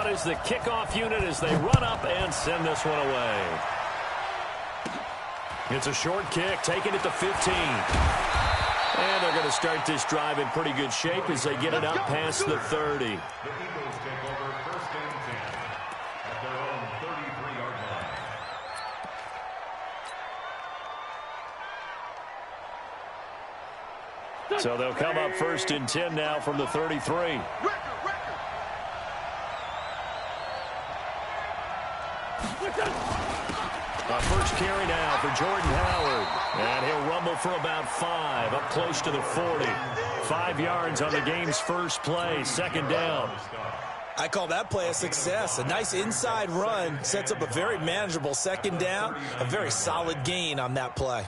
out as the kickoff unit as they run up and send this one away. It's a short kick, taking it to 15. And they're going to start this drive in pretty good shape as they get it up past the 30. The Eagles take over 1st and 10 at their own 33-yard line. So they'll come up 1st and 10 now from the 33. A first carry now for Jordan Howard. And he'll rumble for about 5, up close to the 40. 5 yards on the game's first play, 2nd down. I call that play a success. A nice inside run sets up a very manageable 2nd down. A very solid gain on that play.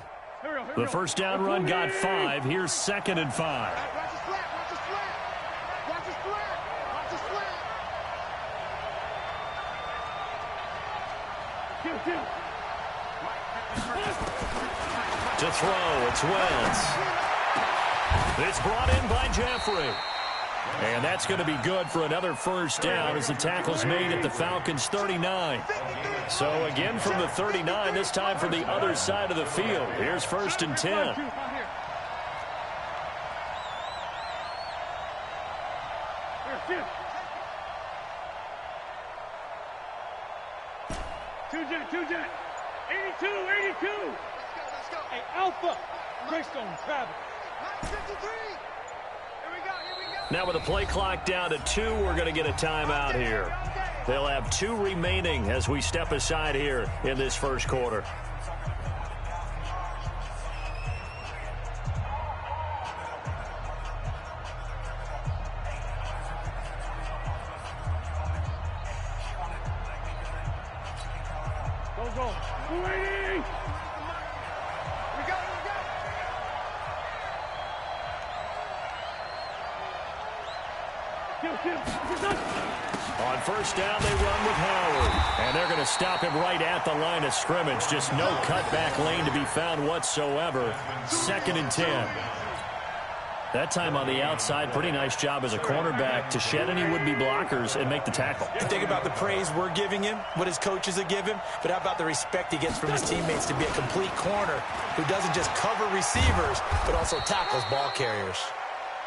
The first down run got 5. Here's 2nd and 5. To throw, it's Wentz. It's brought in by Jeffrey. And that's going to be good for another first down as the tackle's made at the Falcons' 39. So again from the 39, this time from the other side of the field. Here's 1st and 10. Two-jet, 82. Let's go. Hey, Alpha, Greystone, Travis. 53. Here we go. Now with the play clock down to 2, we're going to get a timeout here. They'll have 2 remaining as we step aside here in this first quarter. Go. 280. We go. On first down, they run with Howard. And they're going to stop him right at the line of scrimmage. Just no cutback lane to be found whatsoever. 2nd and 10. That time on the outside, pretty nice job as a cornerback to shed any would-be blockers and make the tackle. Think about the praise we're giving him, what his coaches have given him, but how about the respect he gets from his teammates to be a complete corner who doesn't just cover receivers, but also tackles ball carriers.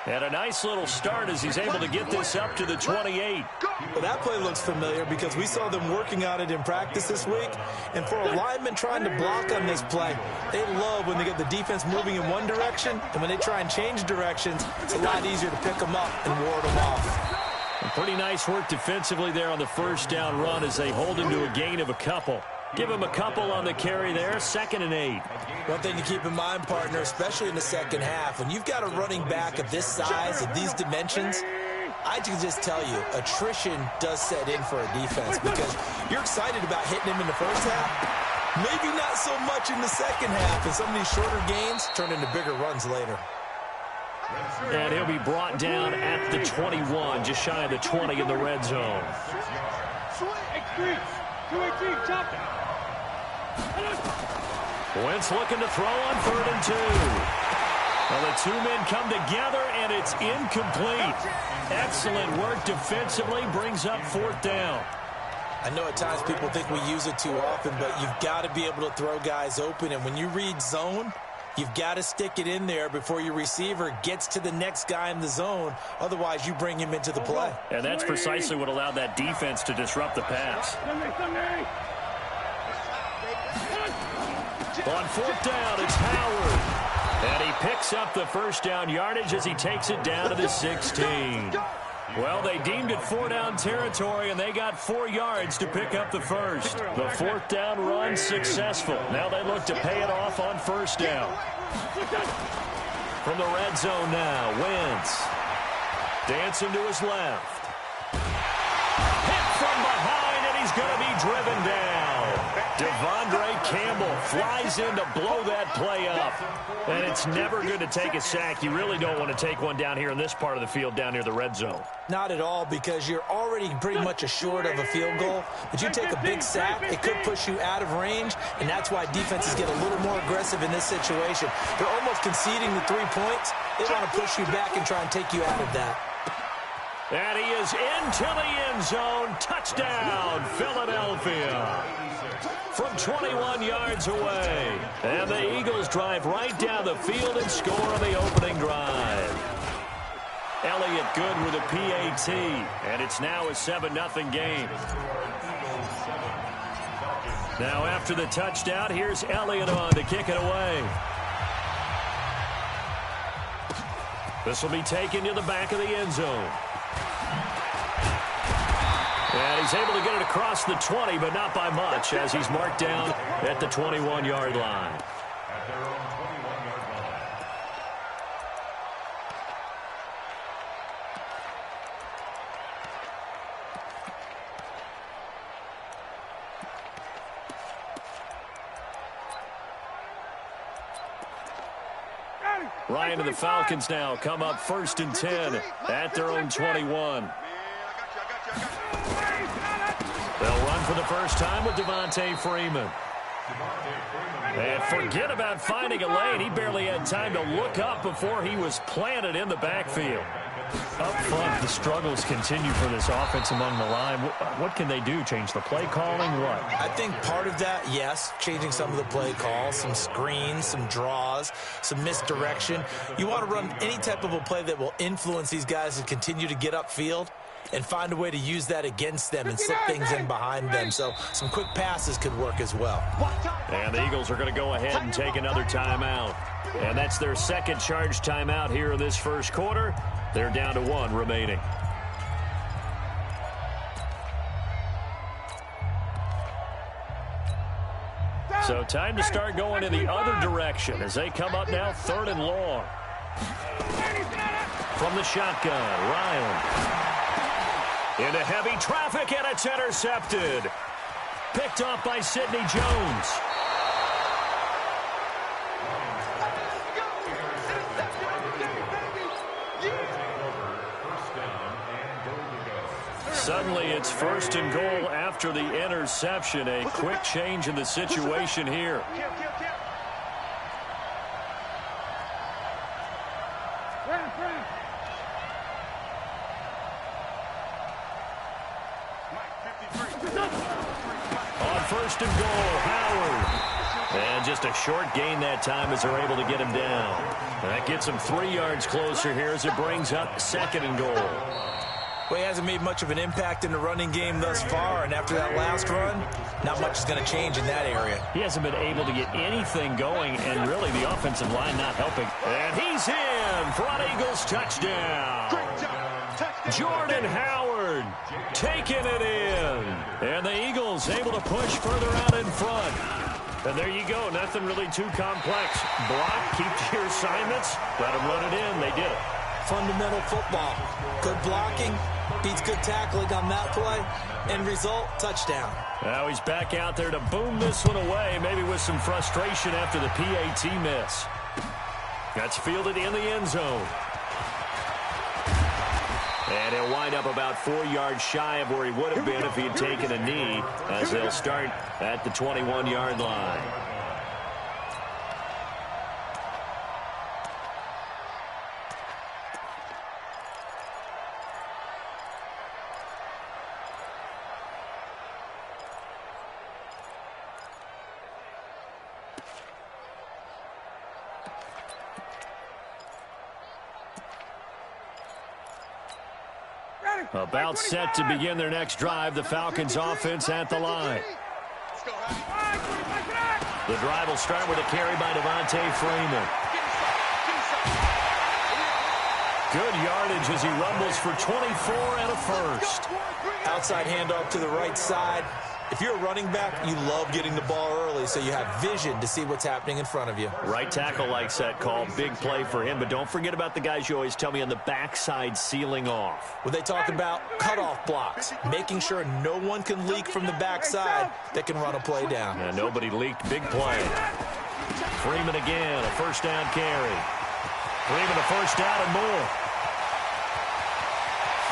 And a nice little start as he's able to get this up to the 28. Well, that play looks familiar because we saw them working on it in practice this week. And for a lineman trying to block on this play, they love when they get the defense moving in one direction. And when they try and change directions, it's a lot easier to pick them up and ward them off. And pretty nice work defensively there on the first down run as they hold him to a gain of a couple. Give him a couple on the carry there, 2nd and 8. One thing to keep in mind, partner, especially in the second half, when you've got a running back of this size, of these dimensions, I can just tell you, attrition does set in for a defense because you're excited about hitting him in the first half. Maybe not so much in the second half, and some of these shorter gains turn into bigger runs later. And he'll be brought down at the 21, just shy of the 20 in the red zone. 218, chop. Wentz looking to throw on 3rd and 2. Well, the 2 men come together, and it's incomplete. Excellent work defensively, brings up 4th down. I know at times people think we use it too often, but you've got to be able to throw guys open. And when you read zone, you've got to stick it in there before your receiver gets to the next guy in the zone. Otherwise, you bring him into the play. And that's precisely what allowed that defense to disrupt the pass. On 4th down, it's Howard. And he picks up the first down yardage as he takes it down to the 16. Well, they deemed it 4-down territory, and they got 4 yards to pick up the first. The 4th down run successful. Now they look to pay it off on first down. From the red zone now, Wentz. Dancing to his left. Hit from behind, and he's going to be driven down. Devondre Campbell flies in to blow that play up. And it's never good to take a sack. You really don't want to take one down here in this part of the field down near the red zone. Not at all, because you're already pretty much assured of a field goal. But you take a big sack, it could push you out of range, and that's why defenses get a little more aggressive in this situation. They're almost conceding the 3 points. They want to push you back and try and take you out of that. And he is into the end zone. Touchdown, Philadelphia. From 21 yards away. And the Eagles drive right down the field and score on the opening drive. Elliott good with a PAT. And it's now a 7-0 game. Now after the touchdown, here's Elliott on to kick it away. This will be taken to the back of the end zone. And he's able to get it across the 20, but not by much, as he's marked down at the 21-yard line. At their own 21-yard line. Ryan and the Falcons now come up 1st and 10 at their own 21. They'll run for the first time with Devontae Freeman. And forget about finding a lane. He barely had time to look up before he was planted in the backfield. Up front, the struggles continue for this offense among the line. What can they do? Change the play calling? What? I think part of that, yes, changing some of the play calls, some screens, some draws, some misdirection. You want to run any type of a play that will influence these guys to continue to get upfield and find a way to use that against them and slip things in behind them. So some quick passes could work as well. And the Eagles are going to go ahead and take another timeout. And that's their second charge timeout here in this first quarter. They're down to 1 remaining. So time to start going in the other direction as they come up now 3rd and long. From the shotgun, Ryan. Into heavy traffic, and it's intercepted. Picked off by Sidney Jones. Suddenly it's 1st and goal after the interception. A quick change in the situation here. On 1st and goal, Howard. And just a short gain that time as they're able to get him down. That gets him 3 yards closer here as it brings up 2nd and goal. Well, he hasn't made much of an impact in the running game thus far, and after that last run, not much is going to change in that area. He hasn't been able to get anything going, and really the offensive line not helping. And he's in for an Eagles touchdown. Jordan Howard taking it in. And the Eagles able to push further out in front. And there you go. Nothing really too complex. Block, keep to your assignments, let them run it in. They did it. Fundamental football. Good blocking beats good tackling on that play. End result, touchdown. Now he's back out there to boom this one away, maybe with some frustration after the PAT miss. That's fielded in the end zone. And he'll wind up about 4 yards shy of where he would have been if he had taken a knee, as they'll start at the 21-yard line. About set to begin their next drive, the Falcons offense at the line. The drive will start with a carry by Devontae Freeman. Good yardage as he rumbles for 24 and a first. Outside handoff to the right side. If you're a running back, you love getting the ball early so you have vision to see what's happening in front of you. Right tackle likes that call. Big play for him. But don't forget about the guys you always tell me on the backside sealing off. When they talk about cutoff blocks, making sure no one can leak from the backside that can run a play down. And nobody leaked. Big play. Freeman again, a first down carry. Freeman a first down and more.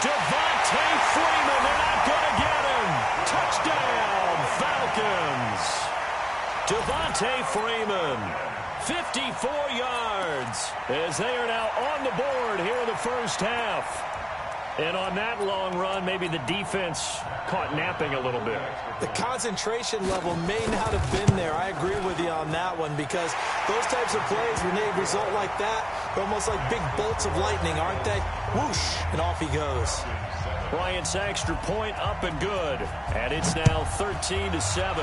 Devontae Freeman, they're not going to get him. Touchdown, Falcons. Devontae Freeman, 54 yards, as they are now on the board here in the first half. And on that long run, maybe the defense caught napping a little bit. The concentration level may not have been there. I agree with you on that one, because those types of plays, when they result like that, they're almost like big bolts of lightning, aren't they? Whoosh, and off he goes. Bryant's extra point up and good. And it's now 13-7.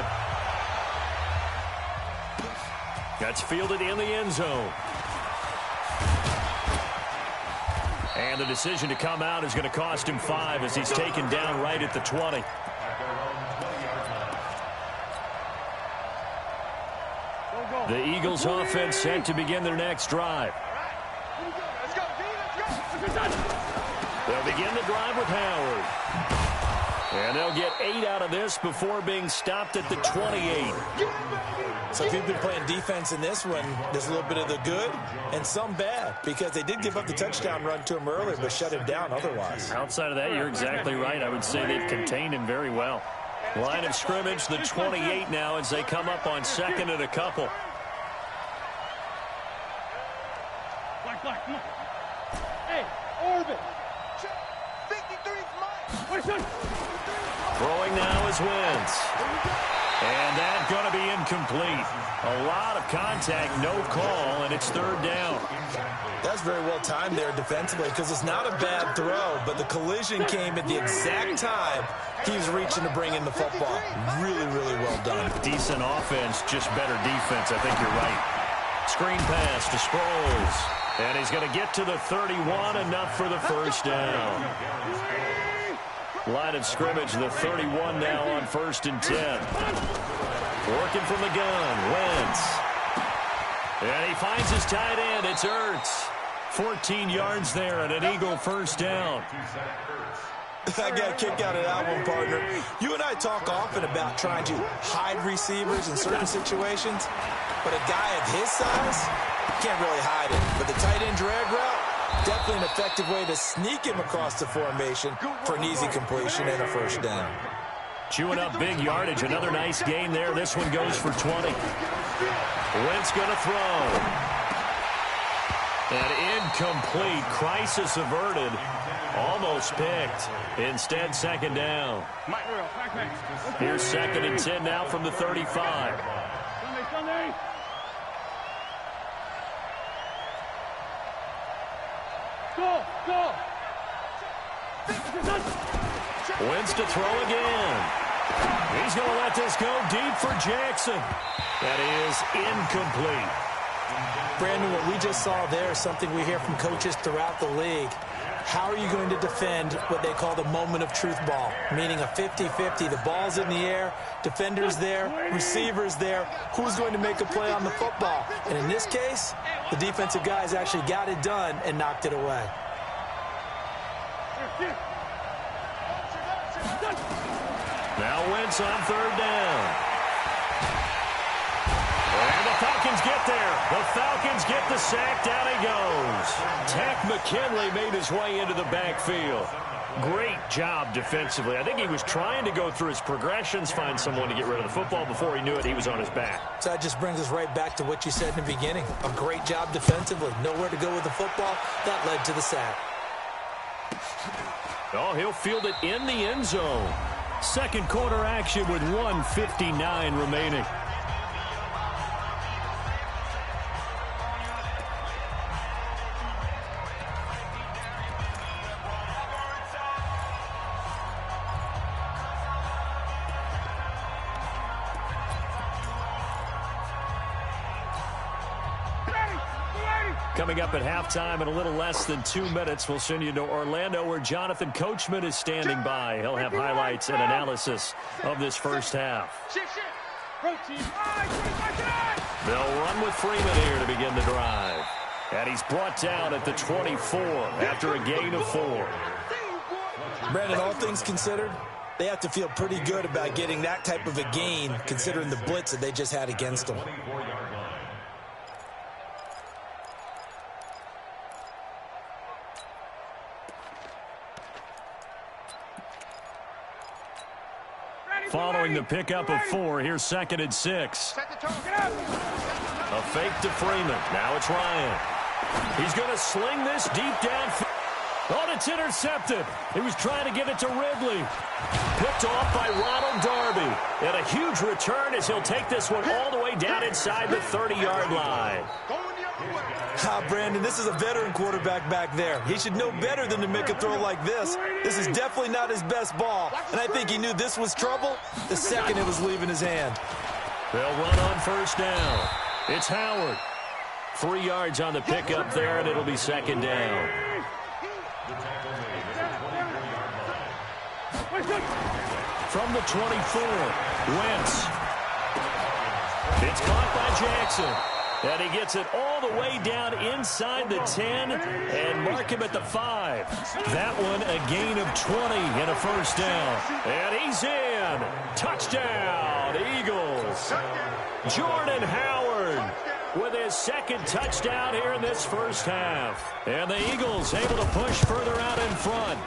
That's fielded in the end zone. And the decision to come out is going to cost him 5 as he's taken down right at the 20. The Eagles offense set to begin their next drive. They'll begin the drive with Howard. And they'll get 8 out of this before being stopped at the 28. So if you've been playing defense in this one, there's a little bit of the good and some bad, because they did give up the touchdown run to him earlier, but shut him down otherwise. Outside of that, you're exactly right. I would say they've contained him very well. Line of scrimmage, the 28 now, as they come up on 2nd and a couple. Black, come on. Hey, Orbit. 53's mine. Throwing now is Wentz. And that's going to be incomplete. A lot of contact, no call, and it's 3rd down. That's very well timed there defensively, because it's not a bad throw, but the collision came at the exact time he was reaching to bring in the football. Really, really well done. Decent offense, just better defense. I think you're right. Screen pass to Sproles. And he's going to get to the 31, enough for the 1st down. Line of scrimmage, the 31 now on 1st and 10. Working from the gun, Wentz. And he finds his tight end, it's Ertz. 14 yards there and an Eagle 1st down. I got a kick out of that one, partner. You and I talk often about trying to hide receivers in certain situations, but a guy of his size can't really hide it. But the tight end drag route, definitely an effective way to sneak him across the formation for an easy completion and a 1st down. Chewing up big yardage. Another nice gain there. This one goes for 20. Wentz going to throw. And incomplete. Crisis averted. Almost picked. Instead, 2nd down. Here's 2nd and 10 now from the 35. Sunday. Go. Wentz to throw again. He's going to let this go deep for Jackson. That is incomplete. Brandon, what we just saw there is something we hear from coaches throughout the league. How are you going to defend what they call the moment of truth ball, meaning a 50-50? The ball's in the air, defender's there, receiver's there. Who's going to make a play on the football? And in this case, the defensive guys actually got it done and knocked it away. Now Wentz on 3rd down. And the Falcons get there. The Falcons get the sack. Down he goes. Takk McKinley made his way into the backfield. Great job defensively. I think he was trying to go through his progressions, find someone to get rid of the football. Before he knew it, he was on his back. So that just brings us right back to what you said in the beginning. A great job defensively. Nowhere to go with the football. That led to the sack. Oh, he'll field it in the end zone. 2nd quarter action with 1:59 remaining. Coming up at halftime in a little less than 2 minutes, we'll send you to Orlando where Jonathan Coachman is standing by. He'll have highlights and analysis of this 1st half. They'll run with Freeman here to begin the drive. And he's brought down at the 24 after a gain of 4. Brandon, all things considered, they have to feel pretty good about getting that type of a gain considering the blitz that they just had against them. Following the pickup of 4, here's 2nd and 6. A fake to Freeman. Now it's Ryan. He's going to sling this deep down. Oh, it's intercepted. He was trying to give it to Ridley. Picked off by Ronald Darby. And a huge return as he'll take this one all the way down inside the 30-yard line. Brandon, this is a veteran quarterback back there. He should know better than to make a throw like this. This is definitely not his best ball. And I think he knew this was trouble the second it was leaving his hand. They'll run on first down. It's Howard. 3 yards on the pickup there, and it'll be second down. From the 24, Wentz. It's caught by Jackson. And he gets it all the way down inside the 10 and mark him at the 5. That one a gain of 20 and a first down. And he's in. Touchdown, Eagles. Jordan Howard with his second touchdown here in this first half. And the Eagles able to push further out in front.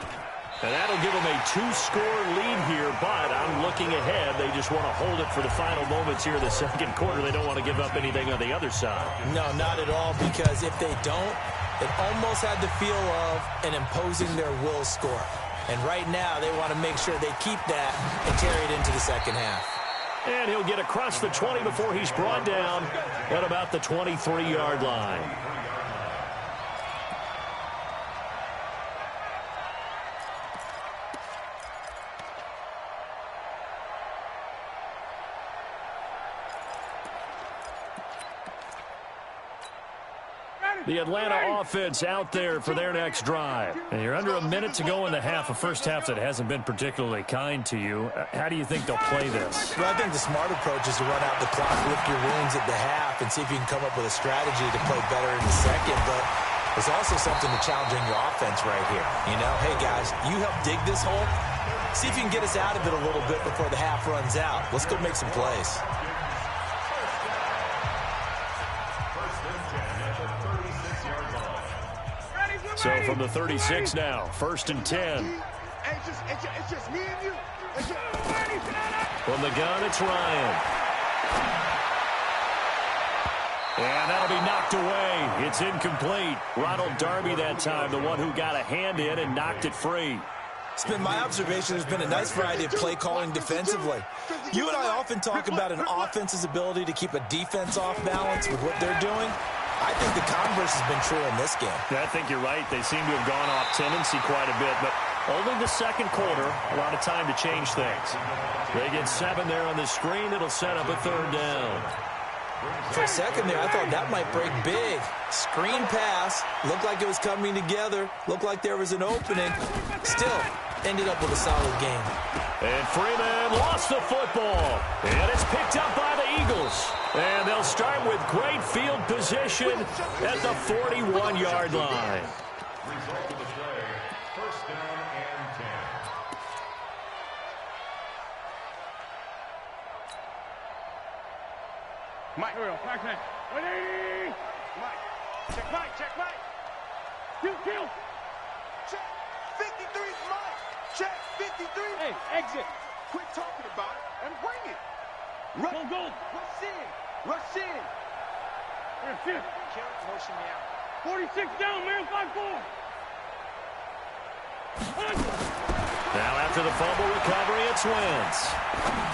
And that'll give them a 2-score lead here, but I'm looking ahead. They just want to hold it for the final moments here in the second quarter. They don't want to give up anything on the other side. No, not at all, because if they don't, it almost had the feel of an imposing their will score. And right now, they want to make sure they keep that and carry it into the second half. And he'll get across the 20 before he's brought down at about the 23-yard line. The Atlanta offense out there for their next drive. And you're under a minute to go in the half, a first half that hasn't been particularly kind to you. How do you think they'll play this? Well, I think the smart approach is to run out the clock, lift your wounds at the half, and see if you can come up with a strategy to play better in the second. But there's also something to challenging your offense right here. You know, hey, guys, you help dig this hole. See if you can get us out of it a little bit before the half runs out. Let's go make some plays. So from the 36 now, 1st and 10. It's just me and you. From the gun, it's Ryan. And that'll be knocked away. It's incomplete. Ronald Darby that time, the one who got a hand in and knocked it free. It's been my observation there's been a nice variety of play calling defensively. You and I often talk about an offense's ability to keep a defense off balance with what they're doing. I think the converse has been true in this game. I think you're right. They seem to have gone off tendency quite a bit, but only the second quarter, a lot of time to change things. They get 7 there on the screen. It'll set up a 3rd down. For a second there, I thought that might break big. Screen pass. Looked like it was coming together. Looked like there was an opening. Still, ended up with a solid game. And Freeman lost the football. And it's picked up by the Eagles. And they'll start with great field position at the 41-yard line. Result of the play, 1st down and 10. Mike, here we go. Back man. Ready? Mike. Check Mike. Kill. Check. 53's Mike. Check. 53. Hey, exit. Quit talking about it and bring it. Go. Rush in. Here, shift. Can't motion me out. 46 down, man. 5-4. Now after the fumble recovery, it's Wentz.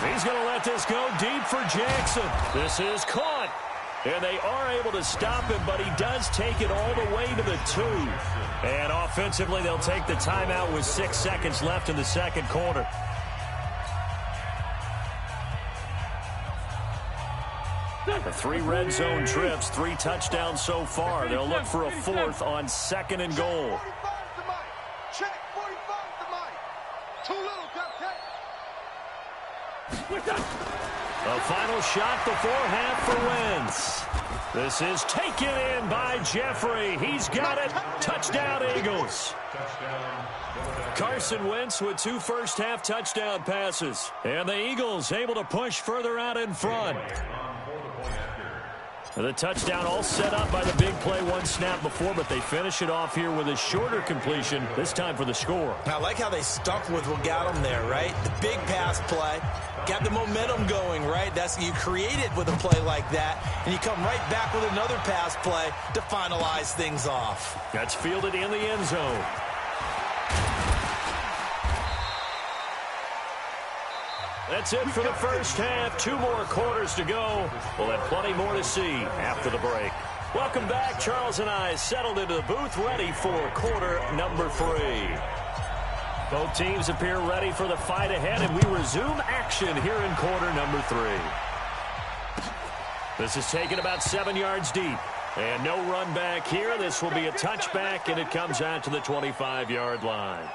He's going to let this go deep for Jackson. This is caught. And they are able to stop him, but he does take it all the way to the 2. And offensively, they'll take the timeout with 6 seconds left in the second quarter. The 3 red zone trips, 3 touchdowns so far. They'll look for a 4th on 2nd and goal. 45's the Mike. Check. 45's the Mike. Too little, cupcake. A final shot before half for Wentz. This is taken in by Jeffrey. He's got it. Touchdown, Eagles. Carson Wentz with 2 first-half touchdown passes. And the Eagles able to push further out in front. The touchdown all set up by the big play 1 snap before, but they finish it off here with a shorter completion, this time for the score. I like how they stuck with what got them there, right? The big pass play. Got the momentum going, right? That's you create it with a play like that, and you come right back with another pass play to finalize things off. That's fielded in the end zone. That's it for the first half. 2 more quarters to go. We'll have plenty more to see after the break. Welcome back. Charles and I settled into the booth, ready for quarter number 3. Both teams appear ready for the fight ahead, and we resume action here in quarter number 3. This is taken about 7 yards deep. And no run back here. This will be a touchback, and it comes out to the 25-yard line.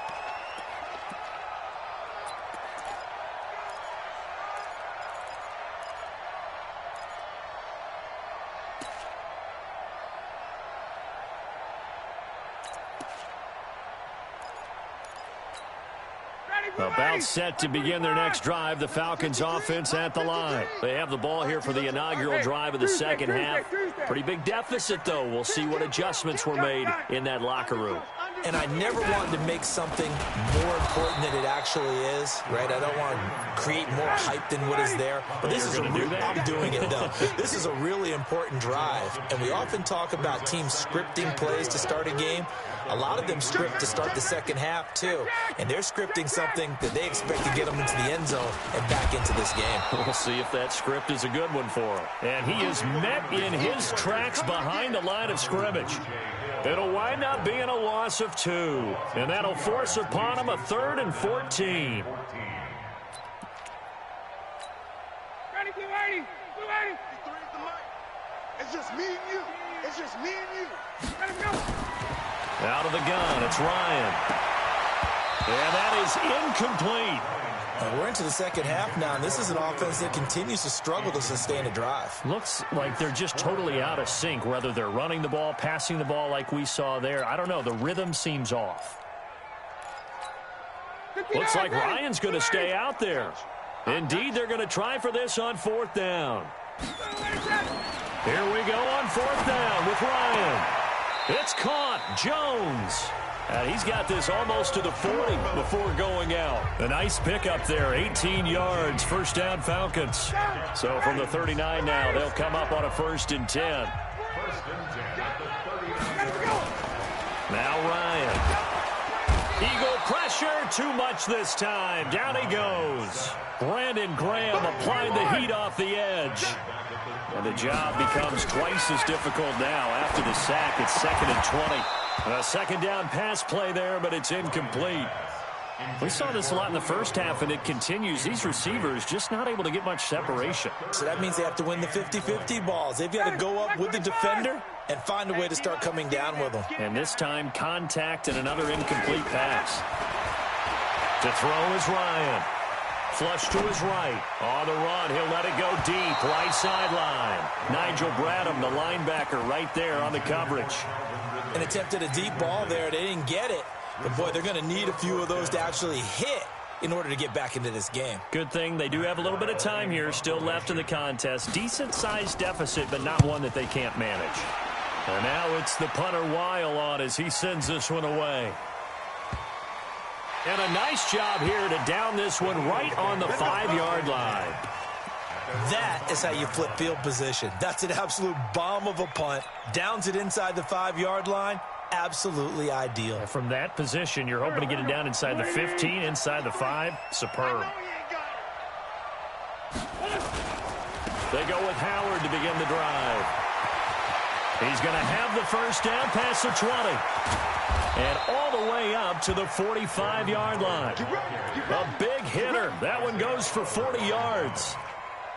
About set to begin their next drive. The Falcons offense at the line. They have the ball here for the inaugural drive of the second half. Pretty big deficit, though. We'll see what adjustments were made in that locker room. And I never wanted to make something more important than it actually is, right? I don't want to create more hype than what is there. But this is I'm doing it, though. This is a really important drive. And we often talk about teams scripting plays to start a game. A lot of them script to start the second half, too. And they're scripting something that they expect to get them into the end zone and back into this game. We'll see if that script is a good one for him. And he is met in his tracks behind the line of scrimmage. It'll wind up being a loss of 2. And that'll force upon him a 3rd and 14. Ready, Blue 80. Blue 80. It's just me and you. It's just me and you. Let him go. Out of the gun, it's Ryan. And that is incomplete. And we're into the second half now, and this is an offense that continues to struggle to sustain a drive. Looks like they're just totally out of sync, whether they're running the ball, passing the ball like we saw there. I don't know. The rhythm seems off. Looks like Ryan's going to stay out there. Indeed, they're going to try for this on 4th down. Here we go on 4th down with Ryan. It's caught. Jones. And he's got this almost to the 40 before going out. A nice pickup there, 18 yards, 1st down Falcons. So from the 39 now, they'll come up on a 1st and 10. Now Ryan. Eagle pressure, too much this time. Down he goes. Brandon Graham applying the heat off the edge. And the job becomes twice as difficult now after the sack. It's 2nd and 20. A 2nd down pass play there, but it's incomplete. We saw this a lot in the first half, and it continues. These receivers just not able to get much separation. So that means they have to win the 50-50 balls. They've got to go up with the defender and find a way to start coming down with them. And this time, contact and another incomplete pass. To throw is Ryan. Flush to his right. On the run, he'll let it go deep. Right sideline. Nigel Bradham, the linebacker, right there on the coverage. And attempted a deep ball there. They didn't get it. But, boy, they're going to need a few of those to actually hit in order to get back into this game. Good thing they do have a little bit of time here still left in the contest. Decent-sized deficit, but not one that they can't manage. And now it's the punter Weil on as he sends this one away. And a nice job here to down this one right on the 5-yard line. That is how you flip field position. That's an absolute bomb of a punt. Downs it inside the 5-yard line. Absolutely ideal. From that position, you're hoping to get it down inside the 15, inside the 5. Superb. They go with Howard to begin the drive. He's going to have the 1st down past the 20. And all the way up to the 45-yard line. A big hitter. That one goes for 40 yards.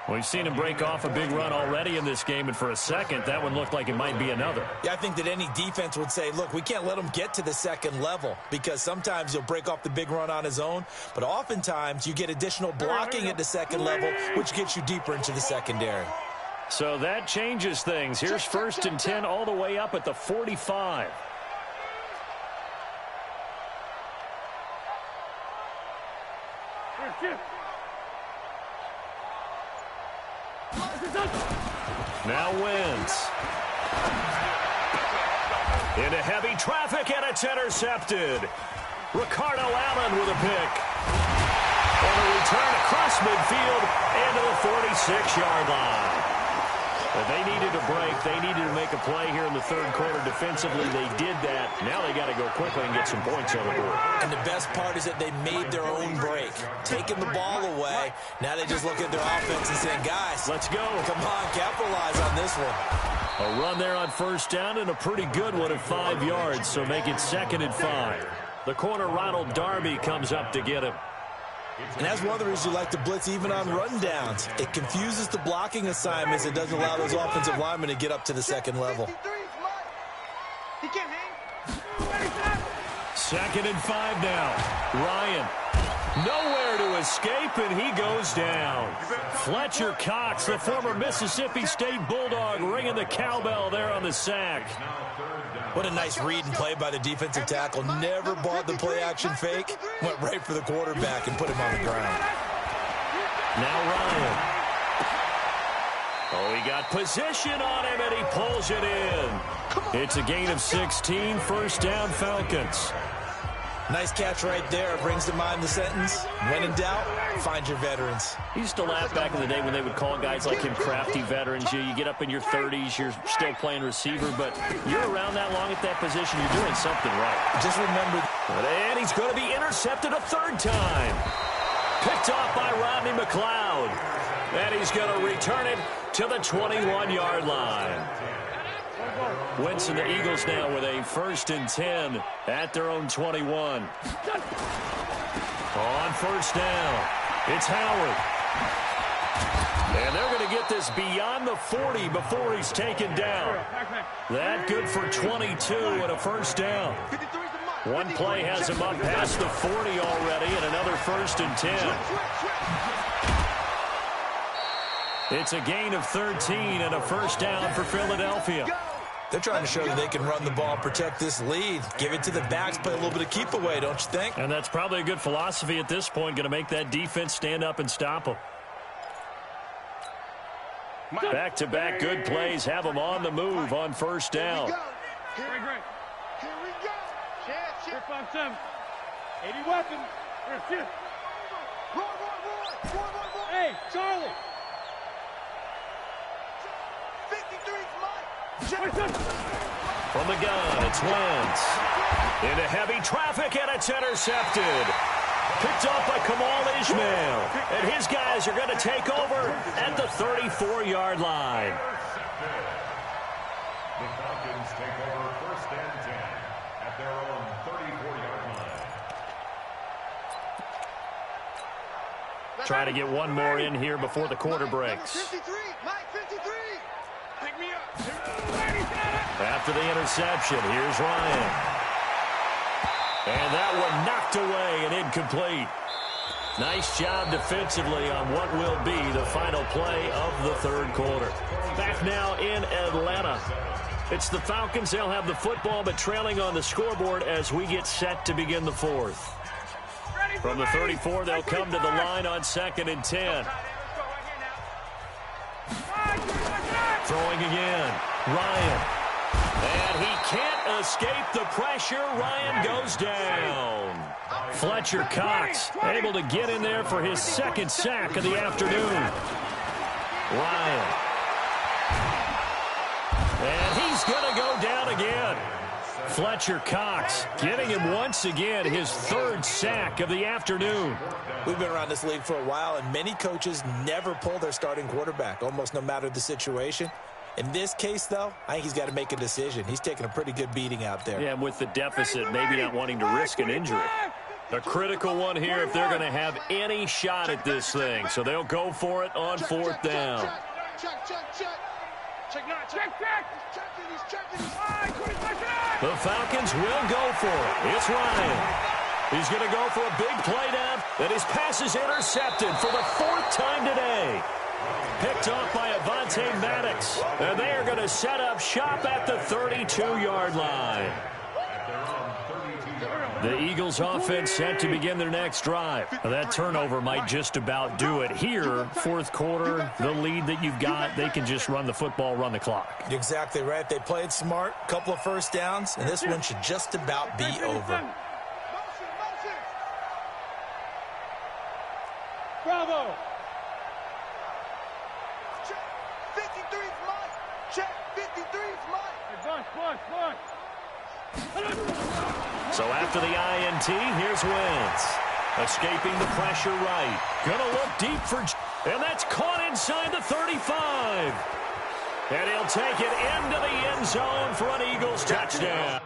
We've seen him break off a big run already in this game, and for a second, that one looked like it might be another. Yeah, I think that any defense would say, look, we can't let him get to the 2nd level because sometimes he'll break off the big run on his own, but oftentimes you get additional blocking at the 2nd level, which gets you deeper into the secondary. So that changes things. Here's 1st and 10 all the way up at the 45. Now Wentz. Into heavy traffic, and it's intercepted. Ricardo Allen with a pick. And a return across midfield into the 46-yard line. But they needed a break. They needed to make a play here in the third quarter defensively. They did that. Now they got to go quickly and get some points on the board. And the best part is that they made their own break. Taking the ball away. Now they just look at their offense and saying, guys, let's go. Come on, capitalize on this one. A run there on first down and a pretty good one at 5 yards, so make it 2nd and 5. The corner, Ronald Darby, comes up to get him. And that's one of the reasons you like to blitz even on rundowns. It confuses the blocking assignments. It doesn't allow those offensive linemen to get up to the second level. He can't hang. 2nd and 5 now. Ryan. Nowhere to escape, and he goes down. Fletcher Cox, the former Mississippi State Bulldog, ringing the cowbell there on the sack. What a nice read and play by the defensive tackle. Never bought the play-action fake. Went right for the quarterback and put him on the ground. Now Ryan. Oh, he got position on him, and he pulls it in. It's a gain of 16, first down Falcons. Nice catch right there. Brings to mind the sentence, when in doubt, find your veterans. He used to laugh back in the day when they would call guys like him crafty veterans. You get up in your 30s, you're still playing receiver, but you're around that long at that position, you're doing something right. Just remember. And he's going to be intercepted a 3rd time. Picked off by Rodney McLeod. And he's going to return it to the 21-yard line. Wentz and the Eagles now with a 1st and 10 at their own 21. On first down, it's Howard. And they're going to get this beyond the 40 before he's taken down. That good for 22 and a first down. One play has him up past the 40 already, and another 1st and 10. It's a gain of 13 and a first down for Philadelphia. They're trying to show that they can run the ball and protect this lead. Give it to the backs, play a little bit of keep away, don't you think? And that's probably a good philosophy at this point, going to make that defense stand up and stop them. Back-to-back good plays have them on the move on first down. Here we go. Chip. 5-7. 80 weapons. Shift. Roy. Hey, Charlie. 53's mine. From the gun, it's Wentz. Into heavy traffic, and it's intercepted. Picked off by Kamal Ishmael. And his guys are going to take over at the 34-yard line. The Falcons take over 1st and 10 at their own 34-yard line. Try to get one more in here before the quarter breaks. 53, Mike 53. Pick me up. After the interception, here's Ryan. And that one knocked away and incomplete. Nice job defensively on what will be the final play of the third quarter. Back now in Atlanta. It's the Falcons. They'll have the football, but trailing on the scoreboard as we get set to begin the fourth. From the 34, they'll come to the line on 2nd and 10. Throwing again. Ryan. And he can't escape the pressure. Ryan goes down. Fletcher Cox able to get in there for his 2nd sack of the afternoon. Ryan. And he's going to go down again. Fletcher Cox getting him once again his 3rd sack of the afternoon. We've been around this league for a while, and many coaches never pull their starting quarterback, almost no matter the situation. In this case, though, I think he's got to make a decision. He's taking a pretty good beating out there. Yeah, and with the deficit, maybe not wanting to risk an injury. A critical one here if they're going to have any shot at this thing. So they'll go for it on 4th down. The Falcons will go for it. It's Ryan. He's going to go for a big play down, and his pass is intercepted for the 4th time today. Picked off by Avonte Maddox. And they are going to set up shop at the 32-yard line. The Eagles offense set to begin their next drive. Now, that turnover might just about do it. Here, 4th quarter, the lead that you've got, they can just run the football, run the clock. You're exactly right. They played smart, couple of first downs, and this one should just about be over. Bravo. 53's mine. So after the INT, here's Wentz. Escaping the pressure right. Gonna look deep for... And that's caught inside the 35. And he'll take it into the end zone for an Eagles touchdown.